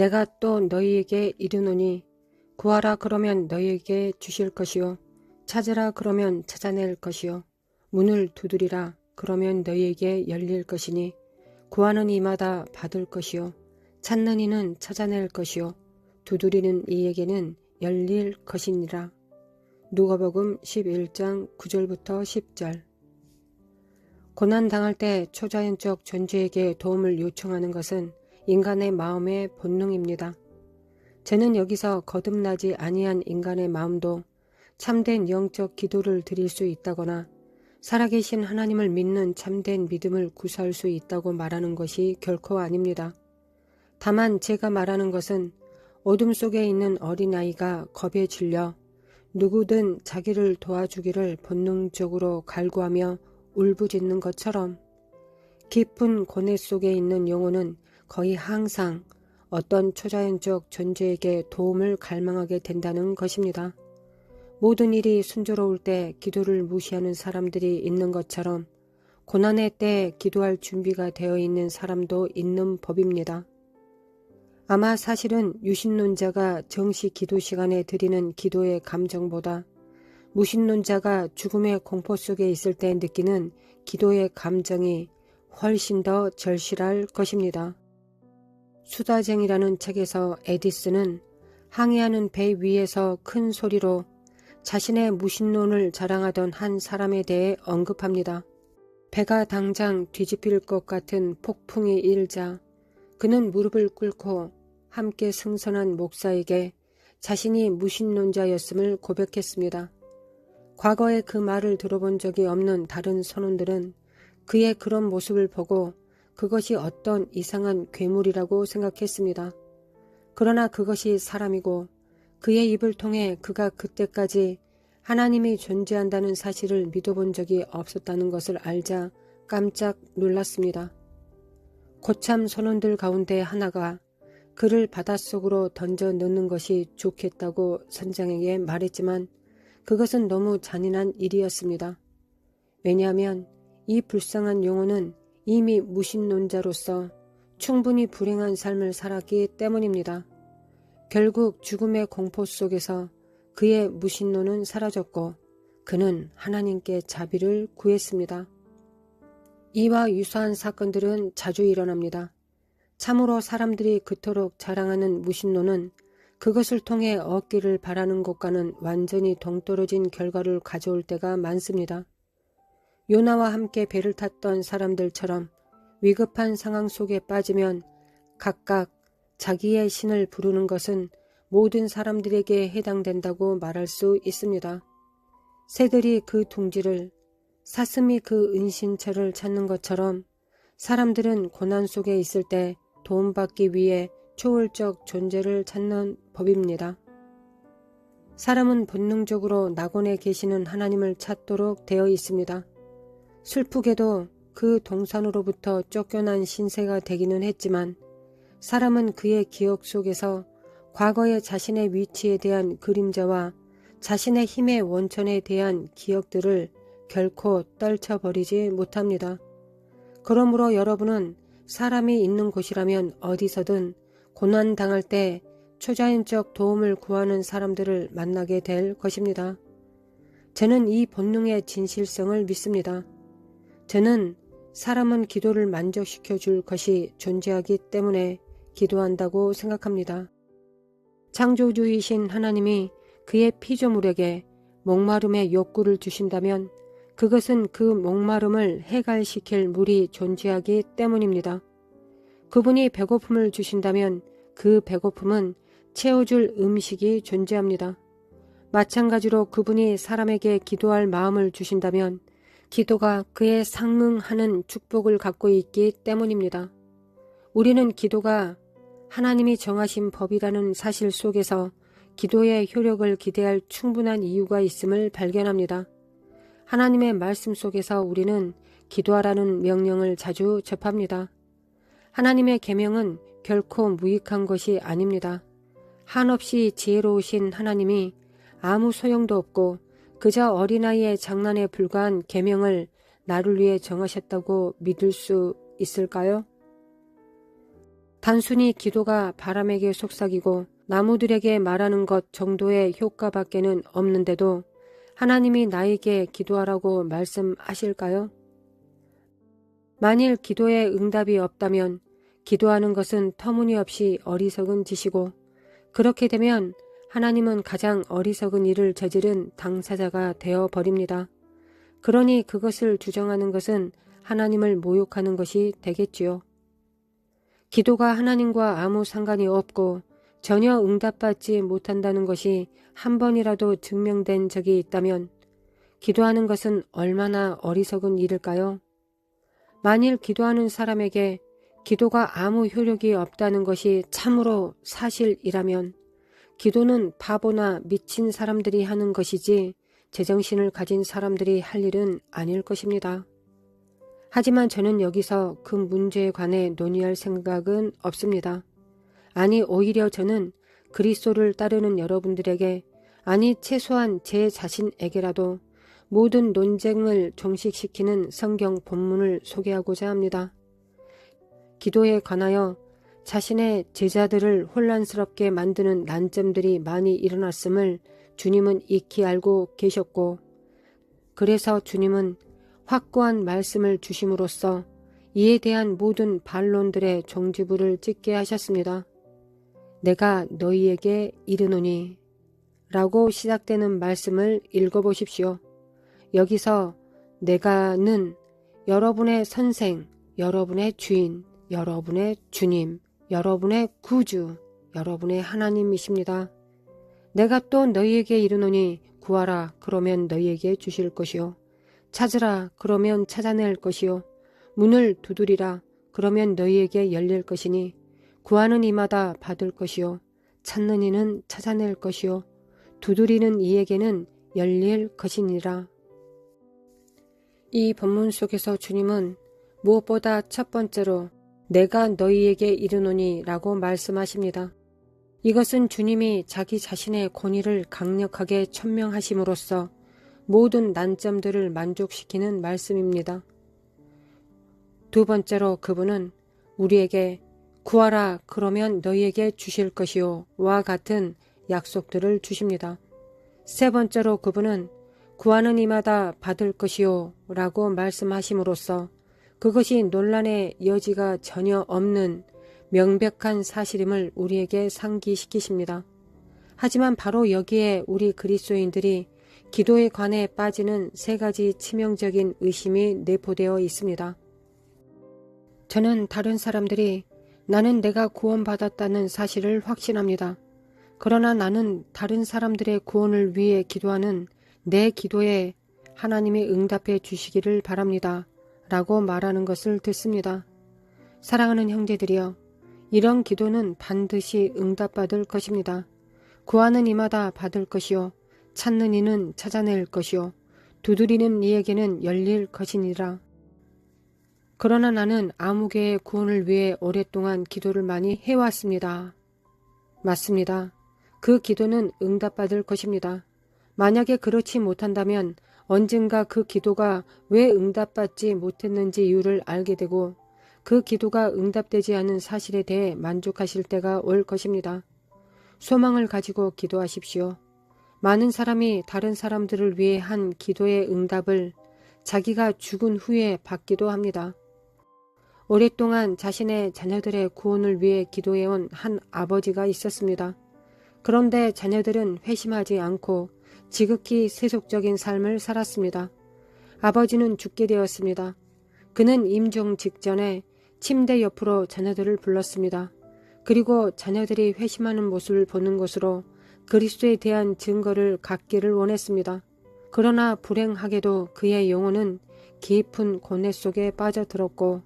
내가 또 너희에게 이르노니 구하라 그러면 너희에게 주실 것이요 찾으라 그러면 찾아낼 것이요 문을 두드리라 그러면 너희에게 열릴 것이니 구하는 이마다 받을 것이요 찾는 이는 찾아낼 것이요 두드리는 이에게는 열릴 것이니라. 누가복음 11장 9절부터 10절. 고난당할 때 초자연적 존재에게 도움을 요청하는 것은 인간의 마음의 본능입니다. 저는 여기서 거듭나지 아니한 인간의 마음도 참된 영적 기도를 드릴 수 있다거나 살아계신 하나님을 믿는 참된 믿음을 구사할 수 있다고 말하는 것이 결코 아닙니다. 다만 제가 말하는 것은 어둠 속에 있는 어린아이가 겁에 질려 누구든 자기를 도와주기를 본능적으로 갈구하며 울부짖는 것처럼 깊은 고뇌 속에 있는 영혼은 거의 항상 어떤 초자연적 존재에게 도움을 갈망하게 된다는 것입니다. 모든 일이 순조로울 때 기도를 무시하는 사람들이 있는 것처럼 고난의 때 기도할 준비가 되어 있는 사람도 있는 법입니다. 아마 사실은 유신론자가 정시 기도 시간에 드리는 기도의 감정보다 무신론자가 죽음의 공포 속에 있을 때 느끼는 기도의 감정이 훨씬 더 절실할 것입니다. 수다쟁이라는 책에서 에디슨은 항해하는 배 위에서 큰 소리로 자신의 무신론을 자랑하던 한 사람에 대해 언급합니다. 배가 당장 뒤집힐 것 같은 폭풍이 일자 그는 무릎을 꿇고 함께 승선한 목사에게 자신이 무신론자였음을 고백했습니다. 과거에 그 말을 들어본 적이 없는 다른 선원들은 그의 그런 모습을 보고 그것이 어떤 이상한 괴물이라고 생각했습니다. 그러나 그것이 사람이고 그의 입을 통해 그가 그때까지 하나님이 존재한다는 사실을 믿어본 적이 없었다는 것을 알자 깜짝 놀랐습니다. 고참 선원들 가운데 하나가 그를 바닷속으로 던져 넣는 것이 좋겠다고 선장에게 말했지만 그것은 너무 잔인한 일이었습니다. 왜냐하면 이 불쌍한 영혼은 이미 무신론자로서 충분히 불행한 삶을 살았기 때문입니다. 결국 죽음의 공포 속에서 그의 무신론은 사라졌고 그는 하나님께 자비를 구했습니다. 이와 유사한 사건들은 자주 일어납니다. 참으로 사람들이 그토록 자랑하는 무신론은 그것을 통해 얻기를 바라는 것과는 완전히 동떨어진 결과를 가져올 때가 많습니다. 요나와 함께 배를 탔던 사람들처럼 위급한 상황 속에 빠지면 각각 자기의 신을 부르는 것은 모든 사람들에게 해당된다고 말할 수 있습니다. 새들이 그 둥지를, 사슴이 그 은신처를 찾는 것처럼 사람들은 고난 속에 있을 때 도움받기 위해 초월적 존재를 찾는 법입니다. 사람은 본능적으로 낙원에 계시는 하나님을 찾도록 되어 있습니다. 슬프게도 그 동산으로부터 쫓겨난 신세가 되기는 했지만 사람은 그의 기억 속에서 과거의 자신의 위치에 대한 그림자와 자신의 힘의 원천에 대한 기억들을 결코 떨쳐버리지 못합니다. 그러므로 여러분은 사람이 있는 곳이라면 어디서든 고난당할 때 초자연적 도움을 구하는 사람들을 만나게 될 것입니다. 저는 이 본능의 진실성을 믿습니다. 저는 사람은 기도를 만족시켜 줄 것이 존재하기 때문에 기도한다고 생각합니다. 창조주이신 하나님이 그의 피조물에게 목마름의 욕구를 주신다면 그것은 그 목마름을 해갈시킬 물이 존재하기 때문입니다. 그분이 배고픔을 주신다면 그 배고픔은 채워줄 음식이 존재합니다. 마찬가지로 그분이 사람에게 기도할 마음을 주신다면 기도가 그에 상응하는 축복을 갖고 있기 때문입니다. 우리는 기도가 하나님이 정하신 법이라는 사실 속에서 기도의 효력을 기대할 충분한 이유가 있음을 발견합니다. 하나님의 말씀 속에서 우리는 기도하라는 명령을 자주 접합니다. 하나님의 계명은 결코 무익한 것이 아닙니다. 한없이 지혜로우신 하나님이 아무 소용도 없고 그저 어린아이의 장난에 불과한 계명을 나를 위해 정하셨다고 믿을 수 있을까요? 단순히 기도가 바람에게 속삭이고 나무들에게 말하는 것 정도의 효과밖에는 없는데도 하나님이 나에게 기도하라고 말씀하실까요? 만일 기도에 응답이 없다면 기도하는 것은 터무니없이 어리석은 짓이고, 그렇게 되면 하나님은 가장 어리석은 일을 저지른 당사자가 되어 버립니다. 그러니 그것을 주장하는 것은 하나님을 모욕하는 것이 되겠지요. 기도가 하나님과 아무 상관이 없고 전혀 응답받지 못한다는 것이 한 번이라도 증명된 적이 있다면 기도하는 것은 얼마나 어리석은 일일까요? 만일 기도하는 사람에게 기도가 아무 효력이 없다는 것이 참으로 사실이라면 기도는 바보나 미친 사람들이 하는 것이지 제정신을 가진 사람들이 할 일은 아닐 것입니다. 하지만 저는 여기서 그 문제에 관해 논의할 생각은 없습니다. 아니, 오히려 저는 그리스도를 따르는 여러분들에게, 아니 최소한 제 자신에게라도 모든 논쟁을 종식시키는 성경 본문을 소개하고자 합니다. 기도에 관하여 자신의 제자들을 혼란스럽게 만드는 난점들이 많이 일어났음을 주님은 익히 알고 계셨고, 그래서 주님은 확고한 말씀을 주심으로써 이에 대한 모든 반론들의 종지부를 찍게 하셨습니다. 내가 너희에게 이르노니 라고 시작되는 말씀을 읽어보십시오. 여기서 내가는 여러분의 선생, 여러분의 주인, 여러분의 주님, 여러분의 구주, 여러분의 하나님이십니다. 내가 또 너희에게 이르노니 구하라, 그러면 너희에게 주실 것이요. 찾으라, 그러면 찾아낼 것이요. 문을 두드리라, 그러면 너희에게 열릴 것이니 구하는 이마다 받을 것이요. 찾는 이는 찾아낼 것이요. 두드리는 이에게는 열릴 것이니라. 이 본문 속에서 주님은 무엇보다 첫 번째로 내가 너희에게 이르노니 라고 말씀하십니다. 이것은 주님이 자기 자신의 권위를 강력하게 천명하심으로써 모든 난점들을 만족시키는 말씀입니다. 두 번째로 그분은 우리에게 구하라, 그러면 너희에게 주실 것이요 와 같은 약속들을 주십니다. 세 번째로 그분은 구하는 이마다 받을 것이요 라고 말씀하심으로써 그것이 논란의 여지가 전혀 없는 명백한 사실임을 우리에게 상기시키십니다. 하지만 바로 여기에 우리 그리스도인들이 기도에 관해 빠지는 세 가지 치명적인 의심이 내포되어 있습니다. 저는 다른 사람들이 나는 내가 구원받았다는 사실을 확신합니다. 그러나 나는 다른 사람들의 구원을 위해 기도하는 내 기도에 하나님이 응답해 주시기를 바랍니다. 라고 말하는 것을 듣습니다. 사랑하는 형제들이여, 이런 기도는 반드시 응답받을 것입니다. 구하는 이마다 받을 것이요, 찾는 이는 찾아낼 것이요, 두드리는 이에게는 열릴 것이니라. 그러나 나는 아무개의 구원을 위해 오랫동안 기도를 많이 해왔습니다. 맞습니다. 그 기도는 응답받을 것입니다. 만약에 그렇지 못한다면 언젠가 그 기도가 왜 응답받지 못했는지 이유를 알게 되고 그 기도가 응답되지 않은 사실에 대해 만족하실 때가 올 것입니다. 소망을 가지고 기도하십시오. 많은 사람이 다른 사람들을 위해 한 기도의 응답을 자기가 죽은 후에 받기도 합니다. 오랫동안 자신의 자녀들의 구원을 위해 기도해온 한 아버지가 있었습니다. 그런데 자녀들은 회심하지 않고 지극히 세속적인 삶을 살았습니다. 아버지는 죽게 되었습니다. 그는 임종 직전에 침대 옆으로 자녀들을 불렀습니다. 그리고 자녀들이 회심하는 모습을 보는 것으로 그리스도에 대한 증거를 갖기를 원했습니다. 그러나 불행하게도 그의 영혼은 깊은 고뇌 속에 빠져들었고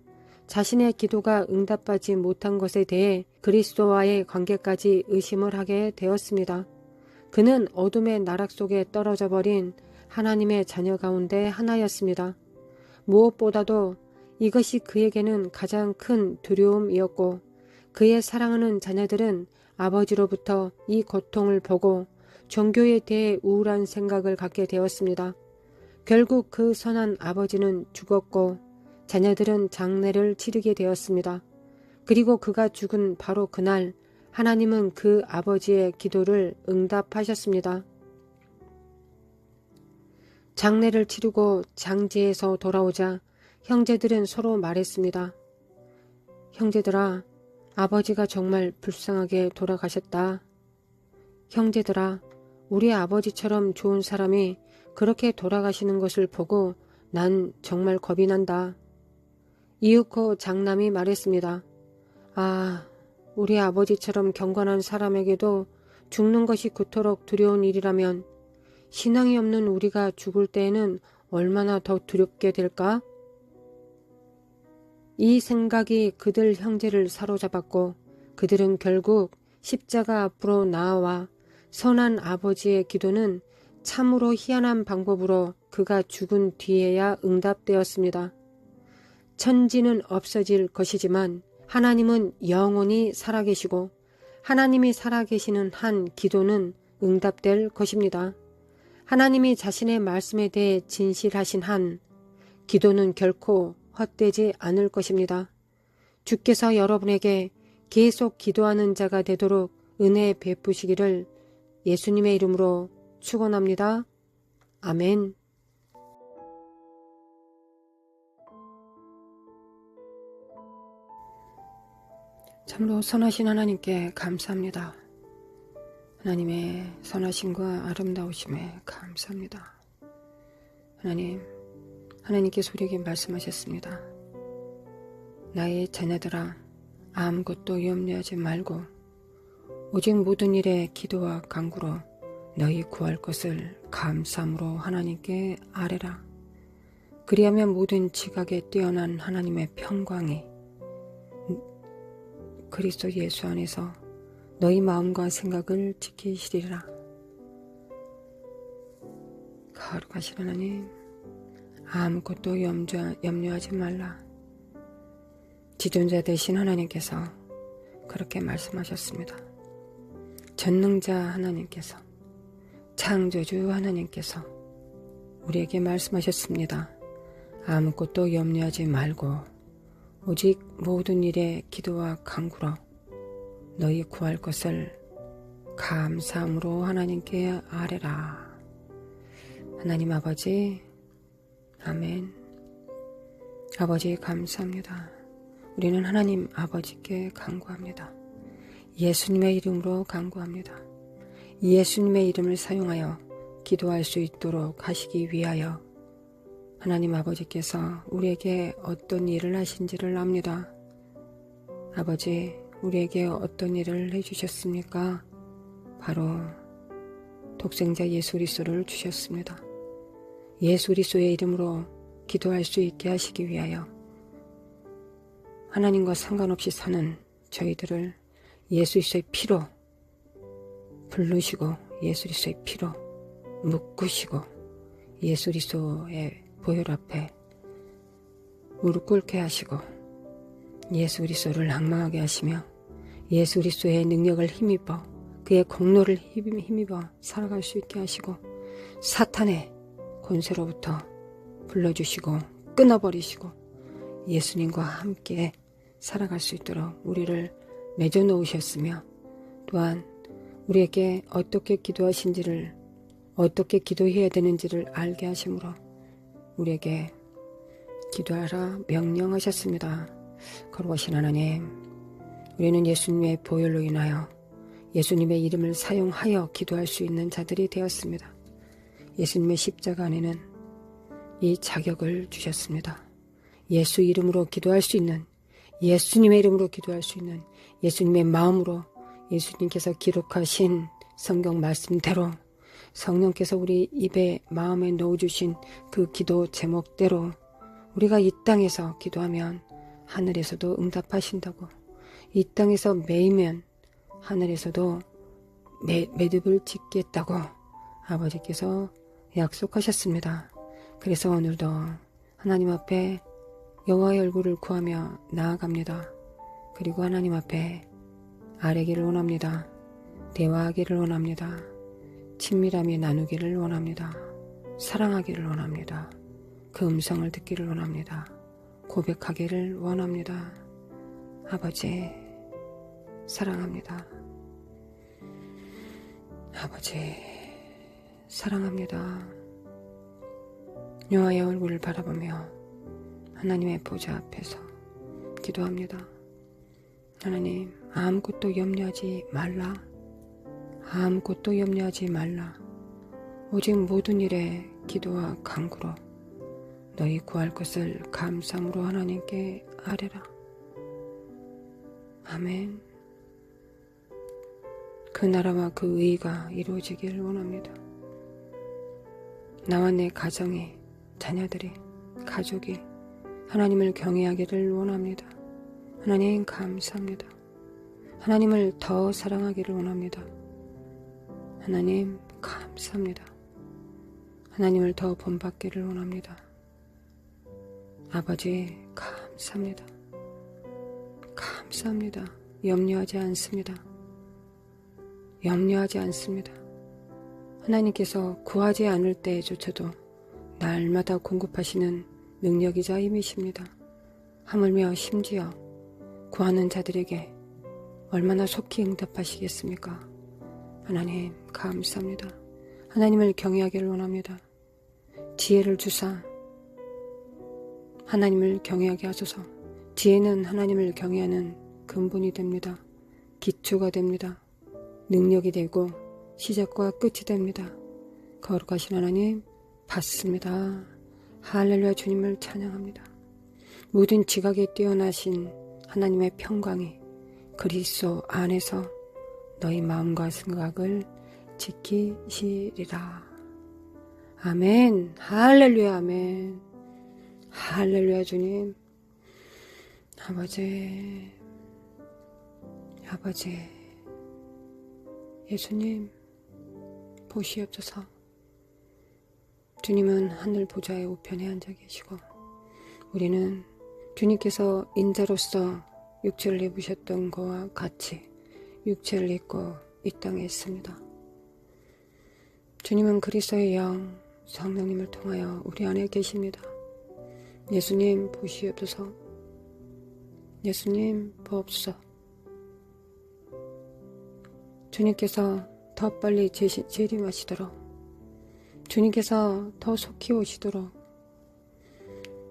자신의 기도가 응답받지 못한 것에 대해 그리스도와의 관계까지 의심을 하게 되었습니다. 그는 어둠의 나락 속에 떨어져 버린 하나님의 자녀 가운데 하나였습니다. 무엇보다도 이것이 그에게는 가장 큰 두려움이었고 그의 사랑하는 자녀들은 아버지로부터 이 고통을 보고 종교에 대해 우울한 생각을 갖게 되었습니다. 결국 그 선한 아버지는 죽었고 자녀들은 장례를 치르게 되었습니다. 그리고 그가 죽은 바로 그날 하나님은 그 아버지의 기도를 응답하셨습니다. 장례를 치르고 장지에서 돌아오자 형제들은 서로 말했습니다. 형제들아, 아버지가 정말 불쌍하게 돌아가셨다. 형제들아, 우리 아버지처럼 좋은 사람이 그렇게 돌아가시는 것을 보고 난 정말 겁이 난다. 이윽고 장남이 말했습니다. 아, 우리 아버지처럼 경건한 사람에게도 죽는 것이 그토록 두려운 일이라면 신앙이 없는 우리가 죽을 때에는 얼마나 더 두렵게 될까? 이 생각이 그들 형제를 사로잡았고 그들은 결국 십자가 앞으로 나아와 선한 아버지의 기도는 참으로 희한한 방법으로 그가 죽은 뒤에야 응답되었습니다. 천지는 없어질 것이지만 하나님은 영원히 살아계시고 하나님이 살아계시는 한 기도는 응답될 것입니다. 하나님이 자신의 말씀에 대해 진실하신 한 기도는 결코 헛되지 않을 것입니다. 주께서 여러분에게 계속 기도하는 자가 되도록 은혜 베푸시기를 예수님의 이름으로 축원합니다. 아멘. 참으로 선하신 하나님께 감사합니다. 하나님의 선하심과 아름다우심에 감사합니다. 하나님께서 우리에게 말씀하셨습니다. 나의 자녀들아, 아무것도 염려하지 말고 오직 모든 일에 기도와 간구로 너희 구할 것을 감사함으로 하나님께 아뢰라. 그리하면 모든 지각에 뛰어난 하나님의 평강이 그리스도 예수 안에서 너희 마음과 생각을 지키시리라. 거룩하신 하나님, 아무것도 염려하지 말라. 지존자 되신 하나님께서 그렇게 말씀하셨습니다. 전능자 하나님께서, 창조주 하나님께서 우리에게 말씀하셨습니다. 아무것도 염려하지 말고 오직 모든 일에 기도와 간구로 너희 구할 것을 감사함으로 하나님께 아뢰라. 하나님 아버지, 아멘. 아버지 감사합니다. 우리는 하나님 아버지께 간구합니다. 예수님의 이름으로 간구합니다. 예수님의 이름을 사용하여 기도할 수 있도록 하시기 위하여 하나님 아버지께서 우리에게 어떤 일을 하신지를 압니다. 아버지, 우리에게 어떤 일을 해주셨습니까? 바로 독생자 예수 그리스도를 주셨습니다. 예수 그리스도의 이름으로 기도할 수 있게 하시기 위하여 하나님과 상관없이 사는 저희들을 예수 그리스도의 피로 부르시고 예수 그리스도의 피로 묶으시고 예수 그리스도의 보혈 앞에 무릎 꿇게 하시고 예수 그리스도를 앙망하게 하시며 예수 그리스도의 능력을 힘입어 그의 공로를 힘입어 살아갈 수 있게 하시고 사탄의 권세로부터 불러주시고 끊어버리시고 예수님과 함께 살아갈 수 있도록 우리를 맺어 놓으셨으며 또한 우리에게 어떻게 기도하신지를 어떻게 기도해야 되는지를 알게 하심으로 우리에게 기도하라 명령하셨습니다. 거룩하신 하나님, 우리는 예수님의 보혈로 인하여 예수님의 이름을 사용하여 기도할 수 있는 자들이 되었습니다. 예수님의 십자가 안에는 이 자격을 주셨습니다. 예수 이름으로 기도할 수 있는, 예수님의 이름으로 기도할 수 있는, 예수님의 마음으로 예수님께서 기록하신 성경 말씀대로 성령께서 우리 입에 마음에 넣어주신 그 기도 제목대로 우리가 이 땅에서 기도하면 하늘에서도 응답하신다고, 이 땅에서 매이면 하늘에서도 매듭을 짓겠다고 아버지께서 약속하셨습니다. 그래서 오늘도 하나님 앞에 여호와의 얼굴을 구하며 나아갑니다. 그리고 하나님 앞에 아뢰기를 원합니다. 대화하기를 원합니다. 친밀함이 나누기를 원합니다. 사랑하기를 원합니다. 그 음성을 듣기를 원합니다. 고백하기를 원합니다. 아버지, 사랑합니다. 아버지, 사랑합니다. 여호와의 얼굴을 바라보며 하나님의 보좌 앞에서 기도합니다. 하나님, 아무것도 염려하지 말라. 아무것도 염려하지 말라. 오직 모든 일에 기도와 간구로 너희 구할 것을 감사함으로 하나님께 아뢰라. 아멘. 그 나라와 그 의가 이루어지길 원합니다. 나와 내 가정이, 자녀들이, 가족이 하나님을 경외하기를 원합니다. 하나님 감사합니다. 하나님을 더 사랑하기를 원합니다. 하나님 감사합니다. 하나님을 더 본받기를 원합니다. 아버지 감사합니다. 감사합니다. 염려하지 않습니다. 염려하지 않습니다. 하나님께서 구하지 않을 때조차도 날마다 공급하시는 능력이자 힘이십니다. 하물며 심지어 구하는 자들에게 얼마나 속히 응답하시겠습니까? 하나님 감사합니다. 하나님을 경외하기를 원합니다. 지혜를 주사 하나님을 경외하게 하소서. 지혜는 하나님을 경외하는 근본이 됩니다. 기초가 됩니다. 능력이 되고 시작과 끝이 됩니다. 거룩하신 하나님 받습니다. 할렐루야. 주님을 찬양합니다. 모든 지각에 뛰어나신 하나님의 평강이 그리스도 안에서 너희 마음과 생각을 지키시리라. 아멘. 할렐루야. 아멘. 할렐루야. 주님. 아버지, 아버지, 예수님 보시옵소서. 주님은 하늘 보좌의 우편에 앉아 계시고 우리는 주님께서 인자로서 육체를 입으셨던 것과 같이 육체를 입고 이 땅에 있습니다. 주님은 그리스도의 영 성령님을 통하여 우리 안에 계십니다. 예수님 보시옵소서. 예수님 보옵소서. 주님께서 더 빨리 재림하시도록, 주님께서 더 속히 오시도록,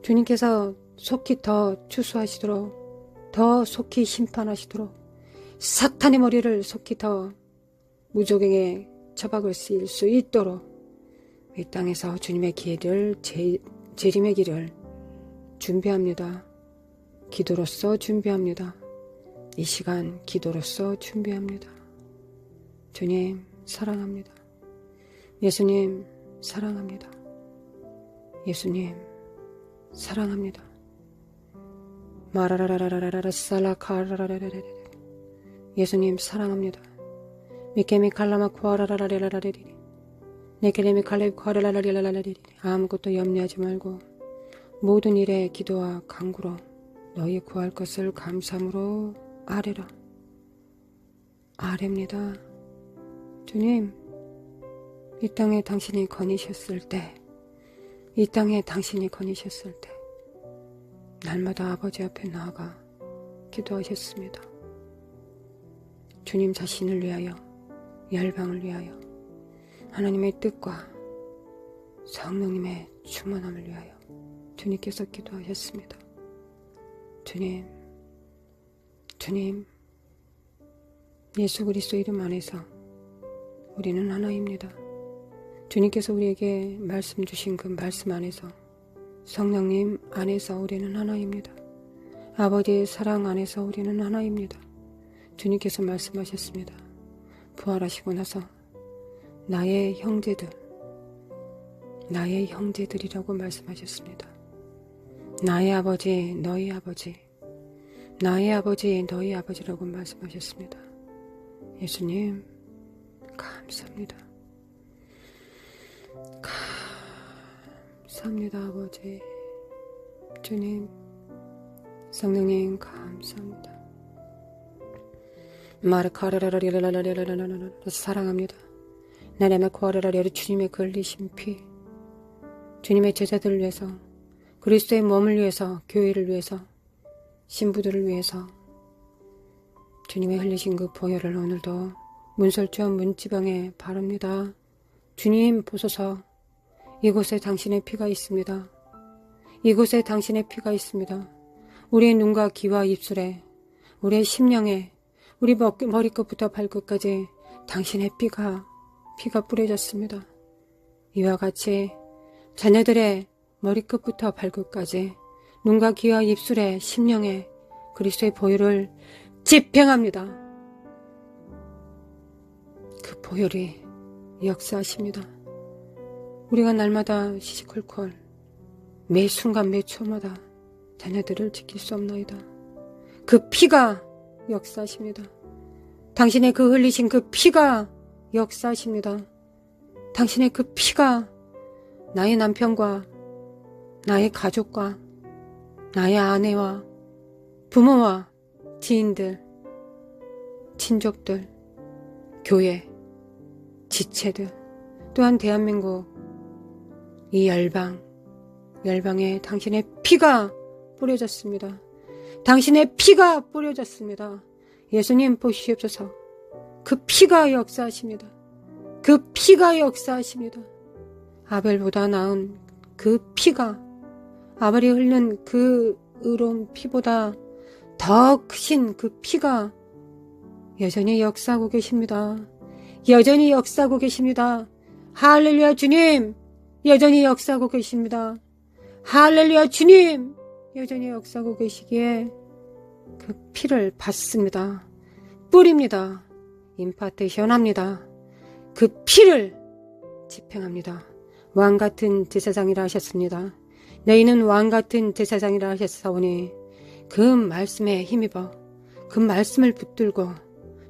주님께서 속히 더 추수하시도록, 더 속히 심판하시도록, 사탄의 머리를 속히 더 무적에게 처박을 쓰일 수 있도록 이 땅에서 주님의 기회를, 재림의 길을 준비합니다. 기도로서 준비합니다. 이 시간 기도로서 준비합니다. 주님 사랑합니다. 예수님 사랑합니다. 예수님 사랑합니다. 마라라라라라라 살라카라라라라라. 예수님 사랑합니다. 미케미 칼라마 쿠아라라라라라리리. 네케레미 칼레 쿠아라라라라라리리. 아무것도 염려하지 말고 모든 일에 기도와 간구로 너희 구할 것을 감사함으로 아뢰라. 아뢰입니다. 주님, 이 땅에 당신이 거니셨을 때, 이 땅에 당신이 거니셨을 때 날마다 아버지 앞에 나아가 기도하셨습니다. 주님 자신을 위하여, 열방을 위하여, 하나님의 뜻과 성령님의 충만함을 위하여 주님께서 기도하셨습니다. 주님, 주님, 예수 그리스도 이름 안에서 우리는 하나입니다. 주님께서 우리에게 말씀 주신 그 말씀 안에서, 성령님 안에서 우리는 하나입니다. 아버지의 사랑 안에서 우리는 하나입니다. 주님께서 말씀하셨습니다. 부활하시고 나서 나의 형제들이라고 말씀하셨습니다. 나의 아버지, 너희 아버지, 나의 아버지, 너희 아버지라고 말씀하셨습니다. 예수님 감사합니다. 감사합니다. 아버지, 주님, 성령님 감사합니다. 마르카라라라라라라라라라라. 사랑합니다. 나레마 코아라라라라. 주님의 걸리신 피, 주님의 제자들을 위해서, 그리스도의 몸을 위해서, 교회를 위해서, 신부들을 위해서, 주님의 흘리신 그 보혈을 오늘도 문설주한 문지방에 바릅니다. 주님 보소서. 이곳에 당신의 피가 있습니다. 이곳에 당신의 피가 있습니다. 우리의 눈과 귀와 입술에, 우리의 심령에, 우리 머리끝부터 발끝까지 당신의 피가 뿌려졌습니다. 이와 같이 자녀들의 머리끝부터 발끝까지 눈과 귀와 입술에, 심령에 그리스도의 보혈을 집행합니다. 그 보혈이 역사하십니다. 우리가 날마다 시시콜콜 매 순간 매 초마다 자녀들을 지킬 수 없나이다. 그 피가 역사하십니다. 당신의 그 흘리신 그 피가 역사하십니다. 당신의 그 피가 나의 남편과 나의 가족과 나의 아내와 부모와 지인들, 친족들, 교회, 지체들, 또한 대한민국 이 열방에 당신의 피가 뿌려졌습니다. 당신의 피가 뿌려졌습니다. 예수님 보시옵소서. 그 피가 역사하십니다. 그 피가 역사하십니다. 아벨보다 나은 그 피가, 아벨이 흘린 그 의로운 피보다 더 크신 그 피가 여전히 역사하고 계십니다. 여전히 역사하고 계십니다. 할렐루야 주님, 여전히 역사하고 계십니다. 할렐루야 주님, 여전히 역사하고 계시기에 그 피를 받습니다. 뿌립니다. 임파테이션합니다. 그 피를 집행합니다. 왕같은 제사장이라 하셨습니다. 너희는 왕같은 제사장이라 하셨사오니 그 말씀에 힘입어 그 말씀을 붙들고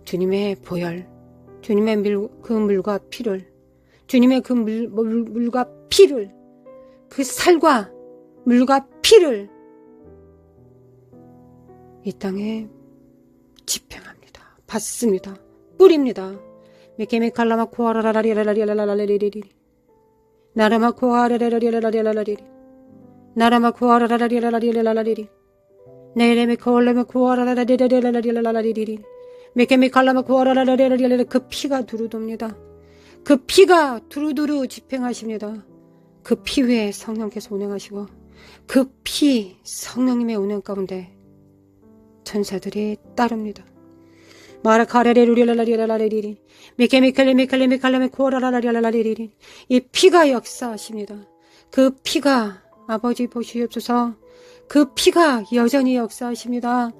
주님의 보혈, 주님의 그 물과 피를, 주님의 그 물과 피를, 그 살과 물과 피를 이 땅에 집행합니다. 받습니다. 뿌립니다. 메케메칼라마 코아라라라리라라리라라리리리 나라마 코아라라라리라라리라라리리 나라마 코아라라라리라라리라라리리 네레메 코알레메 코아라라라리라라리라라리리 메케메칼라마 코아라라라리라라리라 그 피가 두루둡니다. 그 피가 두루두루 집행하십니다. 그 피 위에 성령께서 운행하시고 그 피 성령님의 운행 가운데 천사들이 따릅니다. 마라카레레루리라라리라라리리 메케메칼레메칼레메칼레메 코아라라라리라라리리 이 피가 역사하십니다. 그 피가 아버지 보시옵소서. 그 피가 여전히 역사하십니다.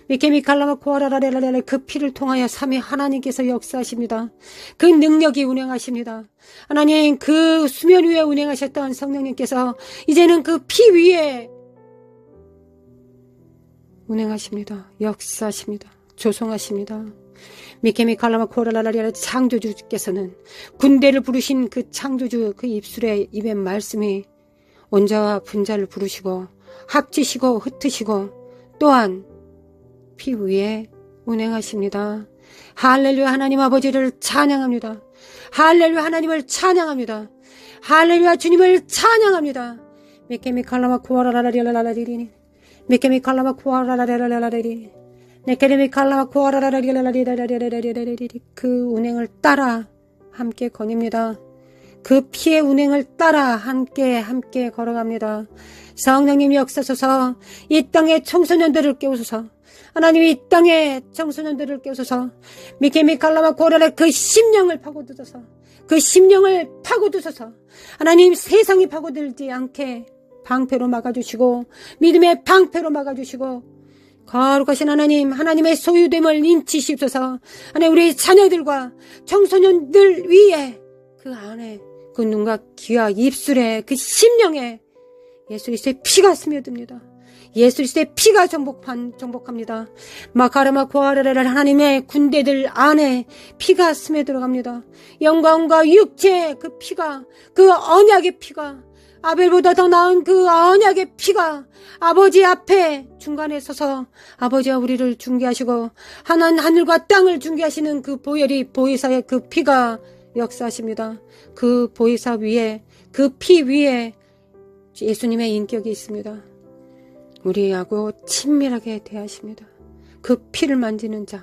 미케미칼라마 코아라라레라레 그 피를 통하여 삼위 하나님께서 역사하십니다. 그 능력이 운행하십니다. 하나님 그 수면 위에 운행하셨던 성령님께서 이제는 그 피 위에 운행하십니다. 역사하십니다. 조성하십니다. 미케미칼라마 코아라라레라 창조주께서는 군대를 부르신 그 창조주 그 입에 말씀이 원자와 분자를 부르시고 합치시고 흩으시고 또한 피 위에 운행하십니다. 할렐루야 하나님 아버지를 찬양합니다. 할렐루야 하나님을 찬양합니다. 할렐루야 주님을 찬양합니다. 메케미칼라마 코아라라라리라라리리 메케미칼라마 코아라라라라라리리 메케미칼라마 코아라라라리라라리라라리리 그 운행을 따라 함께 거닙니다. 그 피의 운행을 따라 함께 걸어갑니다. 성령님 역사소서. 이 땅의 청소년들을 깨우소서. 하나님 이 땅의 청소년들을 깨우소서. 미케미칼라마 고라라 그 심령을 파고드소서. 그 심령을 파고드소서. 하나님 세상이 파고들지 않게 방패로 막아주시고 믿음의 방패로 막아주시고 거룩하신 하나님, 하나님의 소유됨을 인치시옵소서. 하나님 우리 자녀들과 청소년들 위에 그 안에 그 눈과 귀와 입술에 그 심령에 예수 그리스도의 피가 스며듭니다. 예수 그리스도의 피가 정복합니다. 마카라마 코아라레라 하나님의 군대들 안에 피가 스며들어갑니다. 영광과 육체 그 피가 그 언약의 피가 아벨보다 더 나은 그 언약의 피가 아버지 앞에 중간에 서서 아버지와 우리를 중개하시고 하늘과 땅을 중개하시는 그 보혜사의 그 피가 역사하십니다. 그 보혜사 위에 그 피 위에 예수님의 인격이 있습니다. 우리하고 친밀하게 대하십니다. 그 피를 만지는 자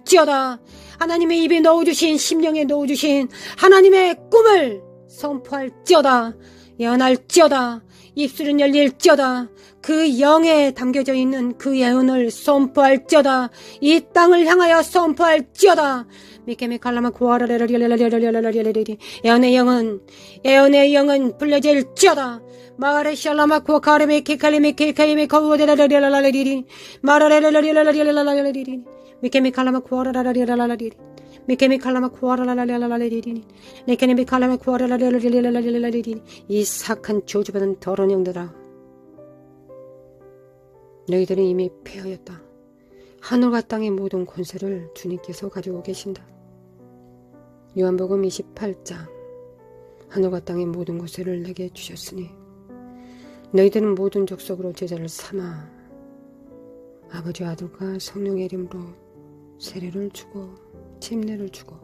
선포할지어다. 하나님의 입에 넣어주신 심령에 넣어주신 하나님의 꿈을 선포할지어다. 예언할지어다. 입술은 열릴지어다. 그 영에 담겨져 있는 그 예언을 선포할지어다. 이 땅을 향하여 선포할지어다. 미케미 칼라마 구하라레라리라리라리라리라리라리 예언의 영은 불려질지어다. 마레샬라마 구하카레미 키칼리미 키칼리미 거우데라리라리라리리 마라레라리라리라리라리리 미케미 칼라마 구하라라리라리라리리 미케미 칼라마 구하라라리라리라리리 네케미 칼라마 구하라라리라리라리리 이 사악한 저주받은 더러운 영들아, 너희들은 이미 패하였다. 하늘과 땅의 모든 권세를 주님께서 가지고 계신다. 요한복음 28장 하늘과 땅의 모든 권세를 내게 주셨으니 너희들은 모든 족속으로 제자를 삼아 아버지 아들과 성령의 이름으로 세례를 주고 침례를 주고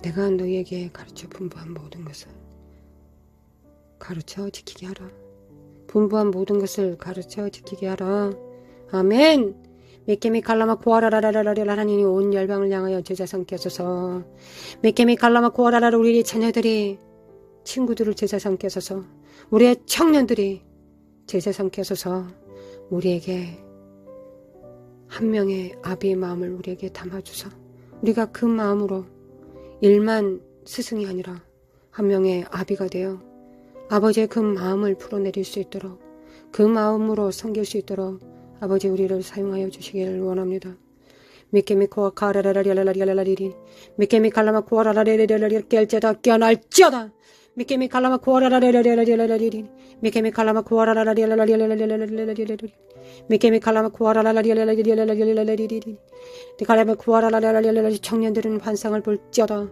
내가 너희에게 가르쳐 분부한 모든 것을 가르쳐 지키게 하라. 분부한 모든 것을 가르쳐 지키게 하라. 아멘. 메케미 칼라마 코아라라라라라 하나님이 온 열방을 향하여 제자 삼게 하소서. 메케미 칼라마 코아라라라 우리 자녀들이 친구들을 제자 삼게 하소서. 우리의 청년들이 제자 삼게 하소서. 우리에게 한 명의 아비의 마음을 우리에게 담아주소. 우리가 그 마음으로 일만 스승이 아니라 한 명의 아비가 되어 아버지의 그 마음을 풀어내릴 수 있도록 그 마음으로 섬길 수 있도록 아버지 우리를 사용하여 주시기를 원합니다. 미케미 코아 카라라라리라라리라리리 미케미 칼라마 코아라라리라리라리 깰지어다 깨어날지어다 미케미 칼라마 코아라라리라리라리라리 미케미 칼라마 코아라라리라리라리라리라리 미케미 칼라마 코아라라리라리라리라리라리 디칼라마 코아라라리라리라리 청년들은 환상을 볼지어다.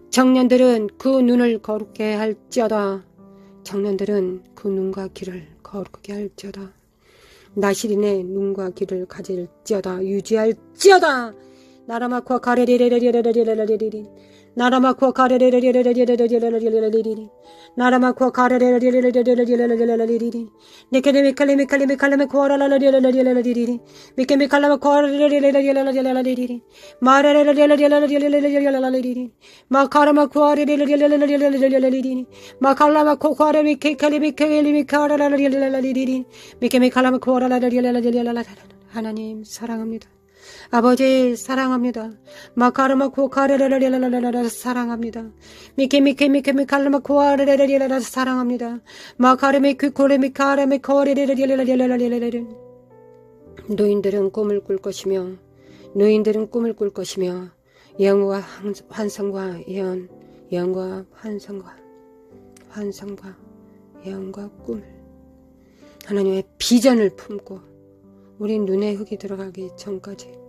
청년들은 그 눈을 거룩게 할지어다. 청년들은 그 눈과 귀를 거룩하게 할지어다. 나시린의 눈과 귀를 가질지어다. 유지할지어다. 나라마쿠아 카레레레레레레레레레레레레 나라마쿠아 카레레레레레레레레레레레레레 나라마쿠아 카레레레레레레레레레레레레 네케네미칼레미칼레미칼레미 코아라라레레레레레레레레 미케미칼라마 코아라레레레레레레레레레 마레레레레레레레레레레레레레 마카라마 코아레레레레레레레레레레레 마칼라마 코아레미칼레미칼레미 코아라라레레레레레레 미케미칼라마 코아라라레레레레레레레 하나님 사랑합니다. 아버지 사랑합니다. 마카르마 코카레레레레레레레 사랑합니다. 미케미케미케미 칼르마 코아레레레레레 사랑합니다. 마카르미 퀴코레미 카레미 코레레레레레레레레레 노인들은 꿈을 꿀 것이며 노인들은 꿈을 꿀 것이며 예언과 환상과 예언 예언과 환상과 예언과 꿈을 하나님의 비전을 품고 우리 눈에 흙이 들어가기 전까지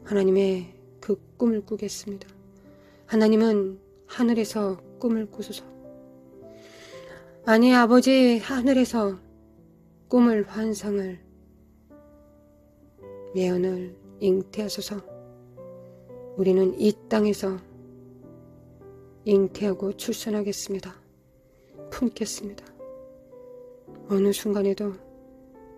하나님의 그 꿈을 꾸겠습니다. 하나님은 하늘에서 꿈을 꾸소서. 아니 아버지 하늘에서 꿈을 환상을 예언을 잉태하소서. 우리는 이 땅에서 잉태하고 출산하겠습니다. 품겠습니다. 어느 순간에도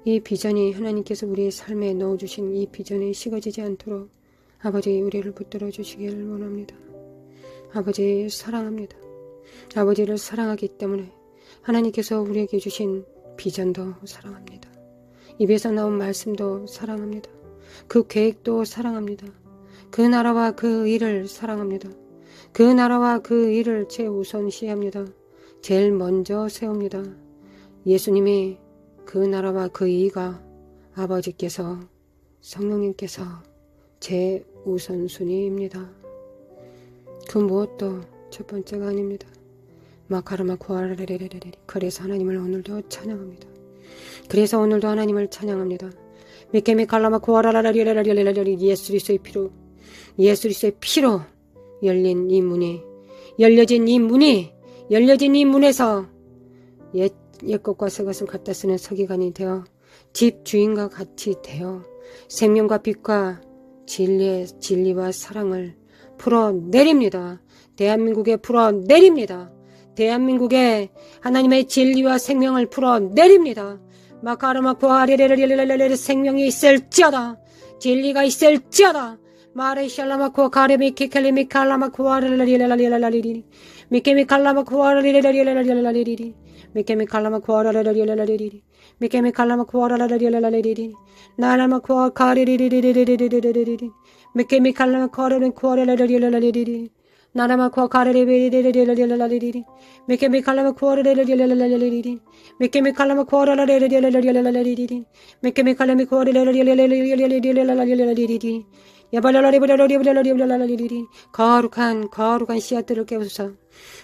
이 비전이 하나님께서 우리의 삶에 넣어주신 이 비전이 식어지지 않도록 아버지, 우리를 붙들어 주시기를 원합니다. 아버지, 사랑합니다. 아버지를 사랑하기 때문에 하나님께서 우리에게 주신 비전도 사랑합니다. 입에서 나온 말씀도 사랑합니다. 그 계획도 사랑합니다. 그 나라와 그 일을 사랑합니다. 그 나라와 그 일을 최우선시합니다. 제일 먼저 세웁니다. 예수님이 그 나라와 그 이가 아버지께서 성령님께서 제우선순위입니다. 그 무엇도 첫 번째가 아닙니다. 마카르마 구아라레레레레. 그래서 하나님을 오늘도 찬양합니다. 그래서 오늘도 하나님을 찬양합니다. 미케미 칼라마 구아라라레레레레레레. 예수 그리스도의 피로, 예수 그리스도의 피로 열린 이 문이, 열려진 이 문이, 열려진 이 문에서 옛것과 새것을 갖다 쓰는 서기관이 되어 집 주인과 같이 되어 생명과 빛과 진리와 사랑을 풀어내립니다. 대한민국에 풀어내립니다. 대한민국에 하나님의 진리와 생명을 풀어내립니다. 마카르마쿠 아리레레레레레레. 생명이 있을지어다, 진리가 있을지어다. 마레샬라마쿠 가레미키 켈리미칼라마쿠 아리레레레레레레레레. 미케미칼라마쿠 아리레레레레레레레레. 미케미칼라마쿠 아리레레레레레레레. 미케미칼라마쿠 아리레레레레레레레. 나라마쿠 가리리리리리리리리리리리. 미케미칼라마쿠 아리레레레레레레레레. 나라마쿠 가리리리리리리리리리. 미케미칼라마쿠 아리레레레레레레레레. 미케미칼라마쿠 아리레레레레레레레레. 미케미칼라마쿠 아리레레레레레레레레레. 거룩한 씨앗들을 깨우소서.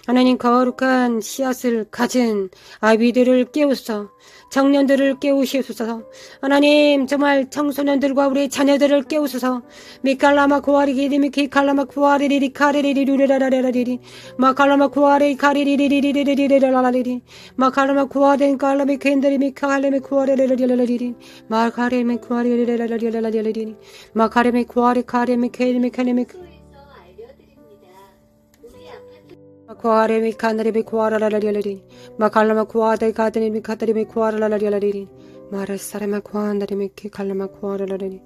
하나님, 거룩한 씨앗을 가진 아비들을 깨우소서. 청년들을 깨우시소서. 하나님, 정말 청소년들과 우리 자녀들을 깨우소서. 미칼라마 구아리기리미키 칼라마 구아리리리 카리리리루레라라라리리. 마칼라마 구아리 카리리리리리리리리라라리리. 마칼라마 구아덴 칼라미 켄드리미 칼라미 구아리리리리리리. 마칼레미 구아리리리리리리리리. 마칼레미 구아리 카레미 케리미 케리미 구아레미 카나리미 구아라라라리리. 마칼라마 구아데 가드니미 카드리미 구아라라라리리. 마라사레마 구아나리미 키칼라마 구아라라리.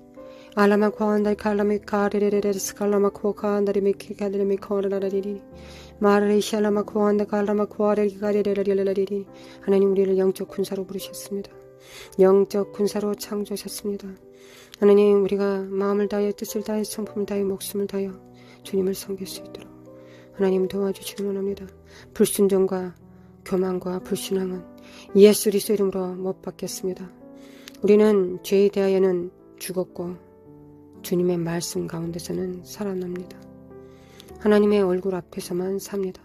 알라마 구아나리 칼라미 카리리리리스 칼라마 구아나리미 키카드리미 구아라라리리. 마라리샬라마 구아나 칼라마 구아레리 가리리리리리리. 하나님, 우리를 영적 군사로 부르셨습니다. 영적 군사로 창조하셨습니다. 하나님, 우리가 마음을 다하여 뜻을 다하여 성품을 다하여 목숨을 다하여 주님을 섬길 수 있도록 하나님 도와주시기 원합니다. 불순종과 교만과 불신앙은 예수 그리스도 이름으로 못 받겠습니다. 우리는 죄에 대하여는 죽었고 주님의 말씀 가운데서는 살아납니다. 하나님의 얼굴 앞에서만 삽니다.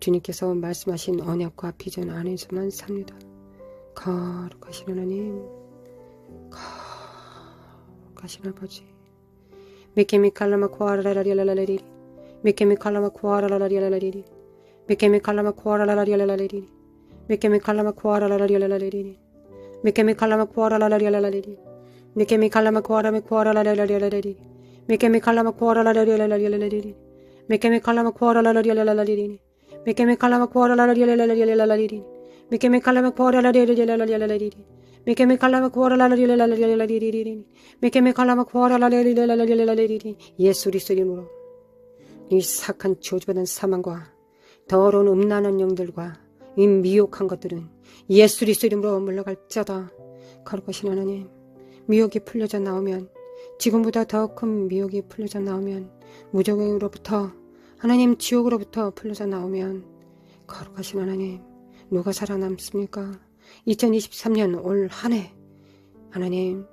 주님께서 말씀하신 언약과 비전 안에서만 삽니다. 거룩하신 하나님, 거룩하신 아버지. 미케미칼라마 코아라라리라라리리. 미케미칼라마 코아라라리라라리리. 미케미칼라마 코아라라리라라리리. 미케미칼라마 코아라라리라라리리. 미케미칼라마 코아라라리라라리리. 미케미칼라마 코아라라리라라리리. 미케미칼라마 코아라라리라라리리. 미케미칼라마 코아라라리라라리리. 미케미칼라마 코아라라리라라리리. 미케미칼라마 코아라라리라라리리. 미케미칼라마 코아라라리라라리리. 미케미칼라마 코아라라리라라리리. 예수 그리스도 이름으로 이 사악한 저주받은 사망과 더러운 음란한 영들과 이 미혹한 것들은 예수 그리스도 이름으로 물러갈지어다. 거룩하신 하나님, 미혹이 풀려져 나오면, 지금보다 더 큰 미혹이 풀려져 나오면, 무적으로부터 하나님 지옥으로부터 풀려져 나오면, 거룩하신 하나님, 누가 살아남습니까? 2023년 올 한 해 하나님,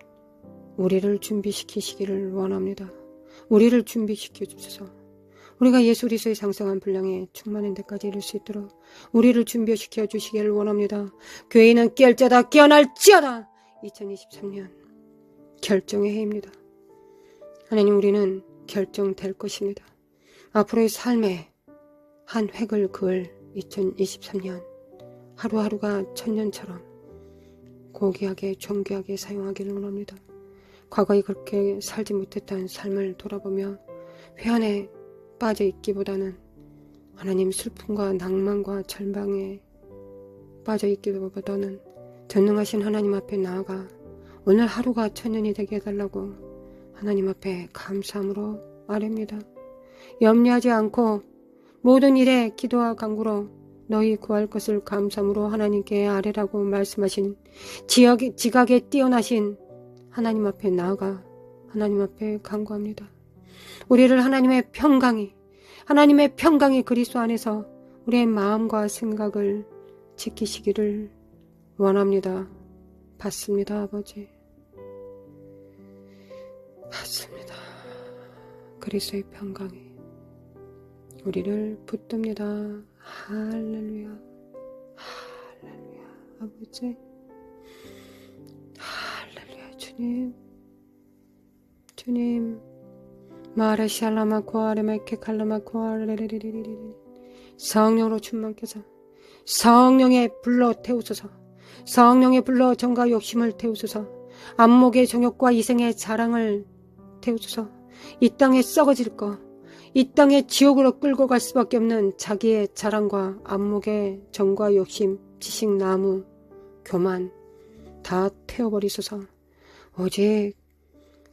우리를 준비시키시기를 원합니다. 우리를 준비시켜 주소서. 우리가 예수 그리스도의 상성한 분량에 충만한 데까지 이룰 수 있도록 우리를 준비시켜 주시기를 원합니다. 교회는 깨어날지어다, 깨어날지어다. 2023년 결정의 해입니다. 하나님, 우리는 결정될 것입니다. 앞으로의 삶에 한 획을 그을 2023년 하루하루가 천년처럼 고귀하게 존귀하게 사용하기를 원합니다. 과거에 그렇게 살지 못했던 삶을 돌아보며 회한에 빠져있기보다는 하나님 슬픔과 낭만과 절망에 빠져있기보다는 전능하신 하나님 앞에 나아가 오늘 하루가 천년이 되게 해달라고 하나님 앞에 감사함으로 아뢰입니다. 염려하지 않고 모든 일에 기도와 간구로 너희 구할 것을 감사함으로 하나님께 아뢰라고 말씀하신 지각에 뛰어나신 하나님 앞에 나아가 하나님 앞에 간구합니다. 우리를 하나님의 평강이 그리스도 안에서 우리의 마음과 생각을 지키시기를 원합니다. 받습니다, 아버지. 받습니다. 그리스도의 평강이 우리를 붙듭니다. 할렐루야. 할렐루야. 아버지. 할렐루야. 주님. 마라시알라마 코아레메케 칼라마 코아레레레레레레레 성령으로 충만케서 성령의 불러 태우소서. 성령의 불러 정과 욕심을 태우소서. 안목의 정욕과 이생의 자랑을 태우소서. 이 땅에 썩어질 것, 이 땅에 지옥으로 끌고 갈 수밖에 없는 자기의 자랑과 안목의 정과 욕심, 지식, 나무, 교만 다 태워버리소서. 오직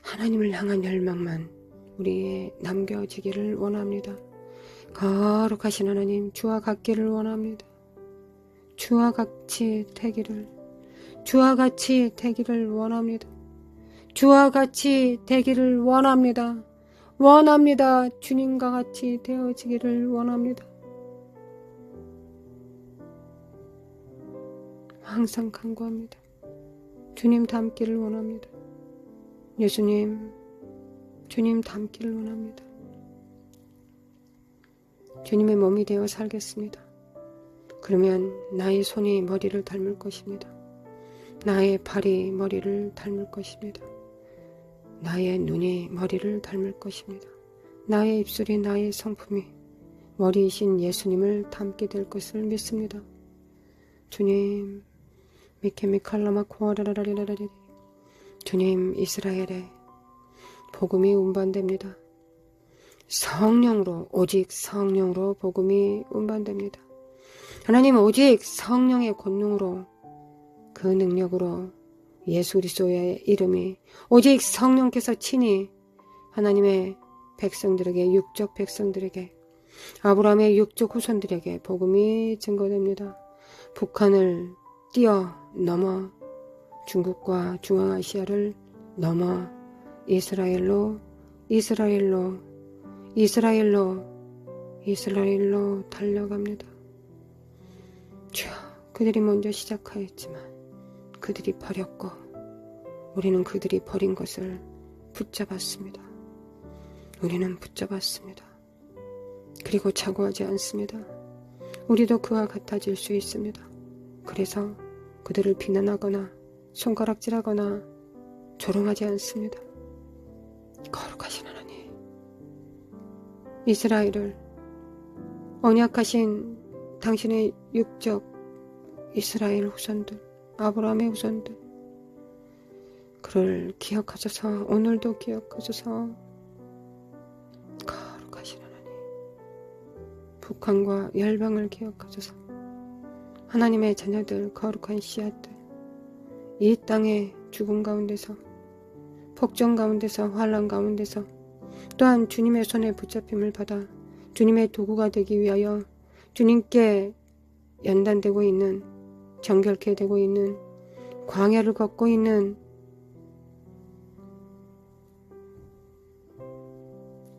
하나님을 향한 열망만 우리에 남겨지기를 원합니다. 거룩하신 하나님, 주와 같기를 원합니다. 주와 같이 되기를 원합니다. 주와 같이 되기를 원합니다. 주님과 같이 되어지기를 원합니다. 항상 간구합니다. 주님 닮기를 원합니다. 예수님, 주님 닮기를 원합니다. 주님의 몸이 되어 살겠습니다. 그러면 나의 손이 머리를 닮을 것입니다. 나의 발이 머리를 닮을 것입니다. 나의 눈이 머리를 닮을 것입니다. 나의 입술이, 나의 성품이 머리이신 예수님을 닮게 될 것을 믿습니다. 주님, 미케미칼라마 코아라라라리라리. 주님, 이스라엘에 복음이 운반됩니다. 성령으로, 오직 성령으로 복음이 운반됩니다. 하나님, 오직 성령의 권능으로, 그 능력으로 예수 그리스도의 이름이 오직 성령께서 친히 하나님의 백성들에게, 육적 백성들에게, 아브라함의 육적 후손들에게 복음이 증거됩니다. 북한을 뛰어넘어 중국과 중앙아시아를 넘어 이스라엘로 달려갑니다. 주여, 그들이 먼저 시작하였지만 그들이 버렸고 우리는 그들이 버린 것을 붙잡았습니다. 우리는 붙잡았습니다. 그리고 자고하지 않습니다. 우리도 그와 같아질 수 있습니다. 그래서 그들을 비난하거나 손가락질하거나 조롱하지 않습니다. 거룩하신 하나님, 이스라엘을 언약하신 당신의 육적 이스라엘 후손들, 아브라함의 후손들, 그를 기억하소서. 오늘도 기억하소서. 거룩하신 하나님, 북한과 열방을 기억하소서. 하나님의 자녀들, 거룩한 씨앗들, 이 땅의 죽음 가운데서, 폭정 가운데서, 환난 가운데서 또한 주님의 손에 붙잡힘을 받아 주님의 도구가 되기 위하여 주님께 연단되고 있는, 정결케 되고 있는, 광야를 걷고 있는,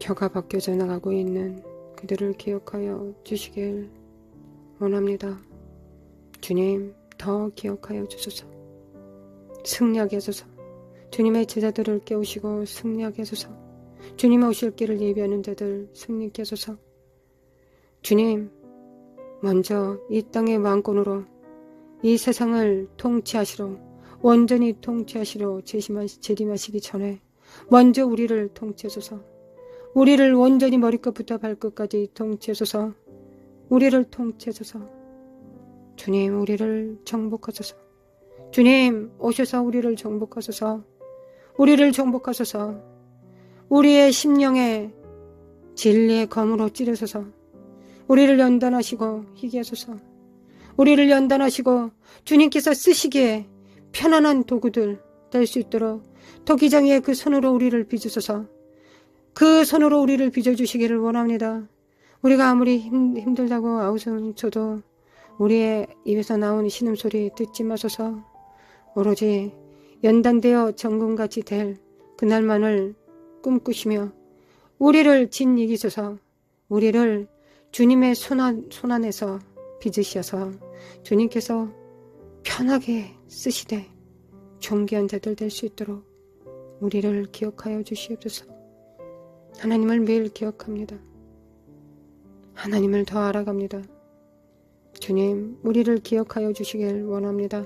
혀가 벗겨져 나가고 있는 그들을 기억하여 주시길 원합니다. 주님, 더 기억하여 주소서. 승리하게 하소서. 주님의 제자들을 깨우시고 승리하게 하소서. 주님의 오실 길을 예비하는 자들 승리케 하소서. 주님, 먼저 이 땅의 왕권으로 이 세상을 통치하시러, 온전히 통치하시러 재림하시기 전에 먼저 우리를 통치하소서. 우리를 온전히 머리끝부터 발끝까지 통치하소서. 우리를 통치하소서. 주님, 우리를 정복하소서. 주님, 오셔서 우리를 정복하소서. 우리를 정복하소서. 우리의 심령에 진리의 검으로 찌르소서. 우리를 연단하시고 희게 하소서. 우리를 연단하시고 주님께서 쓰시기에 편안한 도구들 될 수 있도록 토기장의 그 손으로 우리를 빚으소서. 그 손으로 우리를 빚어주시기를 원합니다. 우리가 아무리 힘들다고 아우성 쳐도 우리의 입에서 나오는 신음소리 듣지 마소서. 오로지 연단되어 정금같이 될 그날만을 꿈꾸시며 우리를 짓이기소서. 우리를 주님의 손안에서 빚으셔서 주님께서 편하게 쓰시되 존귀한 자들 될 수 있도록 우리를 기억하여 주시옵소서. 하나님을 매일 기억합니다. 하나님을 더 알아갑니다. 주님, 우리를 기억하여 주시길 원합니다.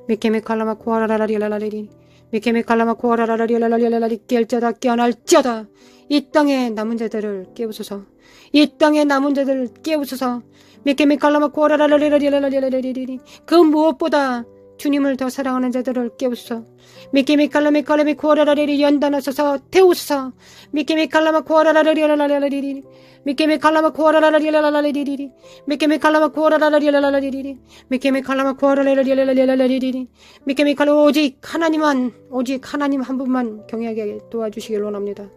미케메 칼라마 코아라라리라라리리 미케메 칼라마 코아라라리라라리라리 깰자다 깨어날자다. 이 땅의 남은 자들을 깨우소서. 이 땅의 남은 자들을 깨우소서. 미케메 칼라마 코아라라리라리라리라리리 그 무엇보다 주님을 더 사랑하는 자들을 깨우소서. 미케메 칼라메 칼라메 코아라라리리 연단하소서 태우소서. 미케메 칼라마 코아라라리라라리라리리 미케메 칼라마 코아라라리라라리리리 미케메 칼라마 코아라라리라라리리리 미케메 칼라마 코아라라리라라리리리 미케메 칼라 오직 하나님 한 분만 경외하게 도와주시길 원합니다.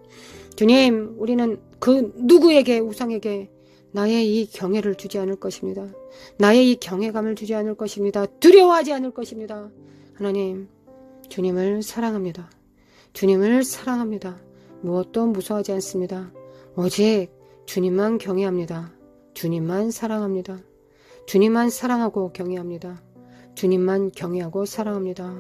주님, 우리는 그 누구에게 우상에게 나의 이 경외를 주지 않을 것입니다. 나의 이 경외감을 주지 않을 것입니다. 두려워하지 않을 것입니다. 하나님, 주님을 사랑합니다. 주님을 사랑합니다. 무엇도 무서워하지 않습니다. 오직 주님만 경외합니다. 주님만 사랑합니다. 주님만 사랑하고 경외합니다. 주님만 경외하고 사랑합니다.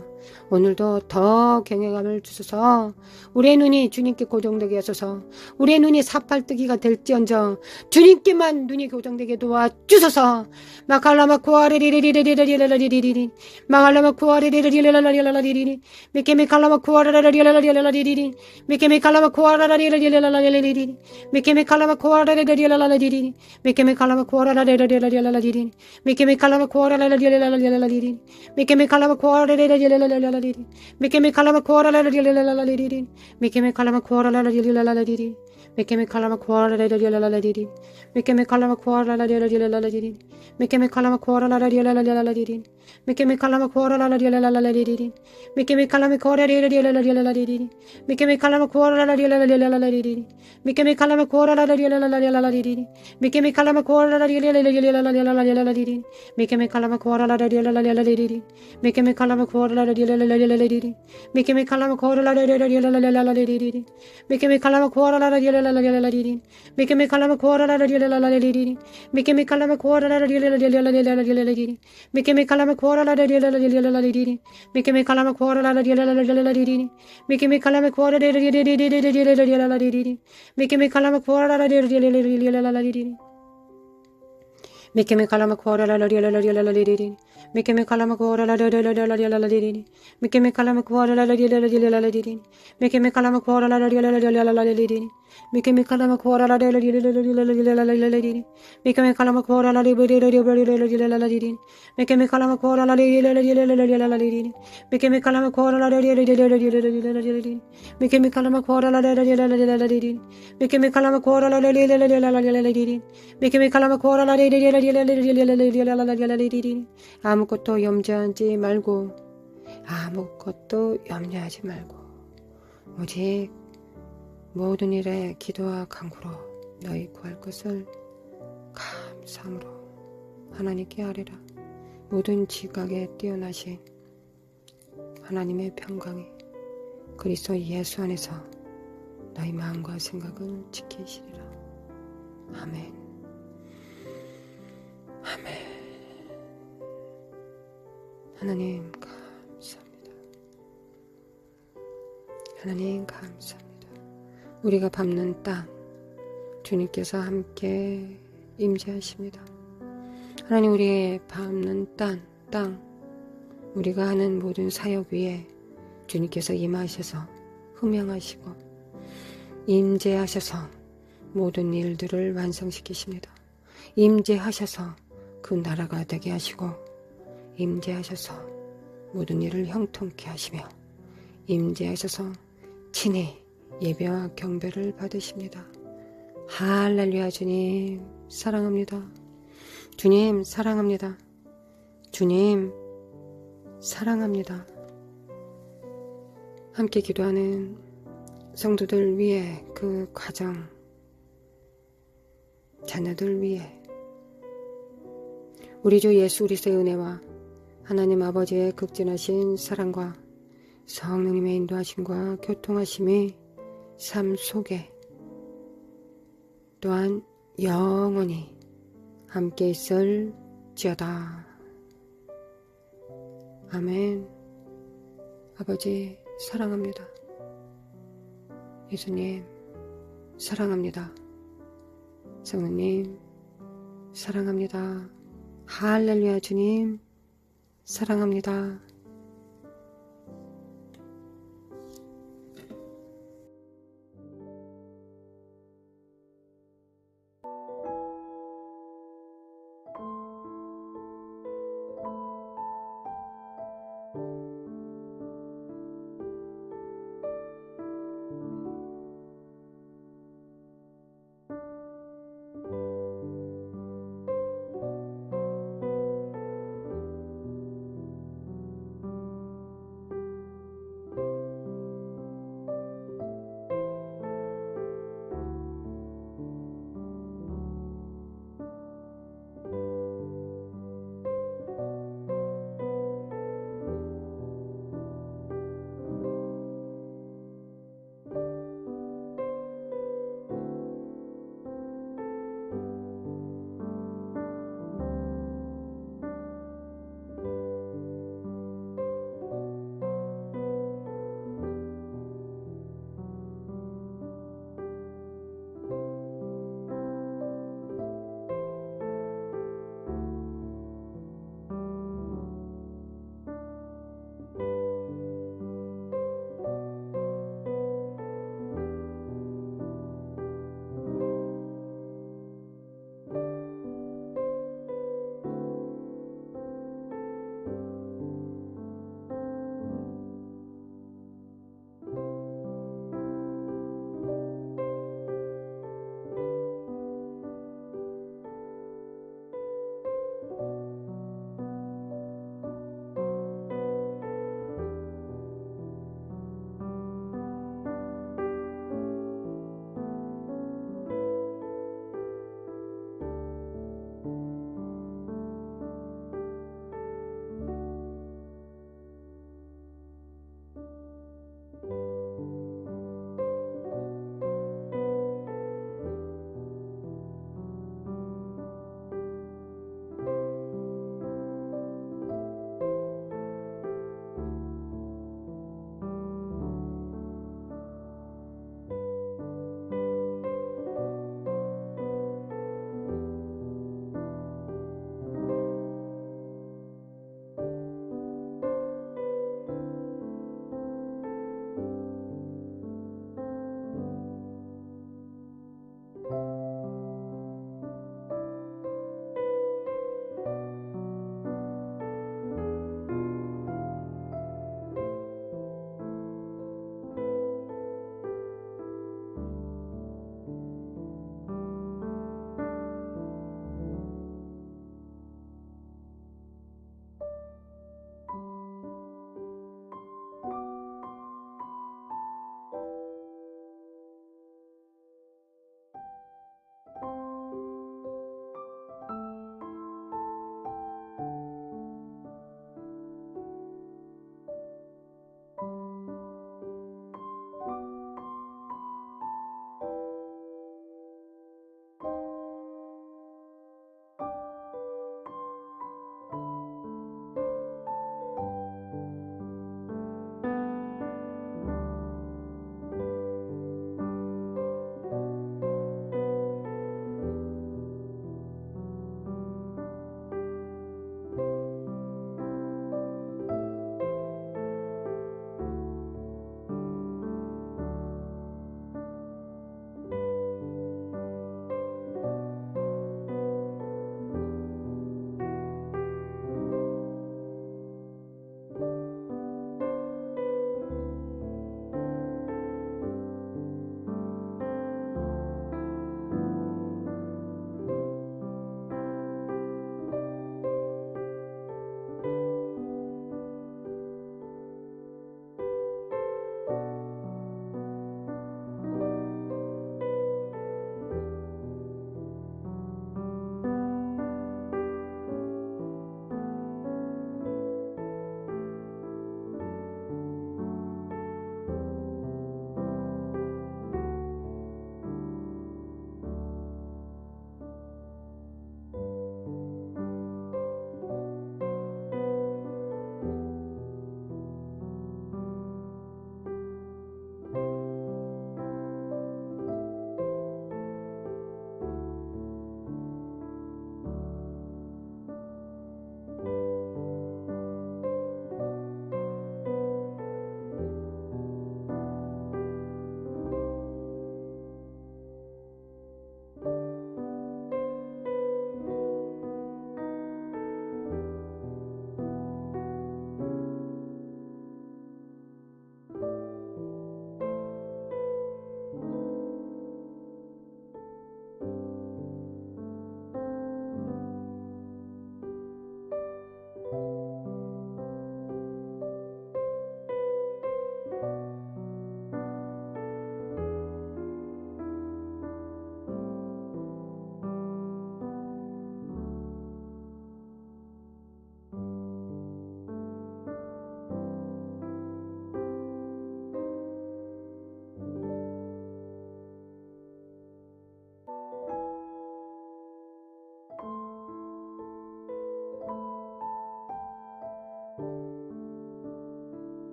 오늘도 더 경외감을 주소서. 우리의 눈이 주님께 고정되게 하소서. 우리의 눈이 사팔뜨기가 될지언정 주님께만 눈이 고정되게 도와주소서. 마칼라마 코아레리리리리리리리리리리리 마칼라마 코아레리리리리리리리리리 미케미칼라마 코아레리리리리리리리리 미케미칼라마 코아레리리리리리리리 미케미칼라마 코아레리리리리리리 미케미칼라마 코아레리리리리리리 미케미칼라마 코아레리리리리리리 미케메 칼라마 코아라라라라라라라리리 미케메 칼라마 코아라라라라라라리리 미케메 칼라마 코아라라라라라라리리 미케메 칼라마 코아라라라라라라리리 미케메 칼라마 코아라라라라라라리리 미케메 칼라마 코아라라라라라라리리 미케메 칼라마 코아라라라라라라리리 미케메 칼라마 코아라라라라라라리리 미케메 칼라마 코아라라라라라라리리 미케메 칼라마 코아라라라라라라리리 미케메 칼라마 코아라라라라라라리리 미케메 칼라마 코아라라라라라라리리 미케메 칼라마 코아라라라라라리리 미케메 칼라마 코아라라라라라라리리 미케메 칼라마 코아라라라라라리리 미케메 칼라마 코아라라라라라리리 미케메 칼라마 코아라라라라라리리 미케메 칼라마 코아라라라라라리리 미케메 칼라마 코아라라라라라리리 미케메 칼라마 코아라라라라라리리 미케메 칼라마 코아라라라라라리리 미케메 칼라마 코아라라라라라리리 미케메 칼라마 코아라라라라라리리 미케메 칼라마 코아라라라라라리리 미케메 칼라마 코아라라라라라리리 미케메 칼라마 코아라라라라라리리 미케메 칼라마 코아라라라라라리리 미케메 칼라마 코아라라라라라리리 미케메 칼라마 코아라라라라라리리 미케메 칼라마 코아라라라라라리리 미케메 칼라마 코아라라라라라리리 미케메 칼라마 코아라라라라라리리 아무것도 염려하지 말고 오직 모든 일에 기도와 간구로 너희 구할 것을 감사함으로 하나님께 아뢰라. 모든 지각에 뛰어나신 하나님의 평강이 그리스도 예수 안에서 너희 마음과 생각을 지키시리라. 아멘. 아멘. 하나님 감사합니다. 하나님 감사합니다. 우리가 밟는 땅 주님께서 함께 임재하십니다. 하나님, 우리의 밟는 땅 우리가 하는 모든 사역 위에 주님께서 임하셔서 흠양하시고 임재하셔서 모든 일들을 완성시키십니다. 임재하셔서 그 나라가 되게 하시고 임재하셔서 모든 일을 형통케 하시며 임재하셔서 친히 예배와 경배를 받으십니다. 할렐루야. 주님 사랑합니다. 주님 사랑합니다. 주님 사랑합니다. 함께 기도하는 성도들 위해, 그 가정, 자녀들 위해 우리 주 예수 그리스도의 은혜와 하나님 아버지의 극진하신 사랑과 성령님의 인도하심과 교통하심이 삶 속에 또한 영원히 함께 있을지어다. 아멘. 아버지 사랑합니다. 예수님 사랑합니다. 성령님 사랑합니다. 할렐루야. 주님 사랑합니다.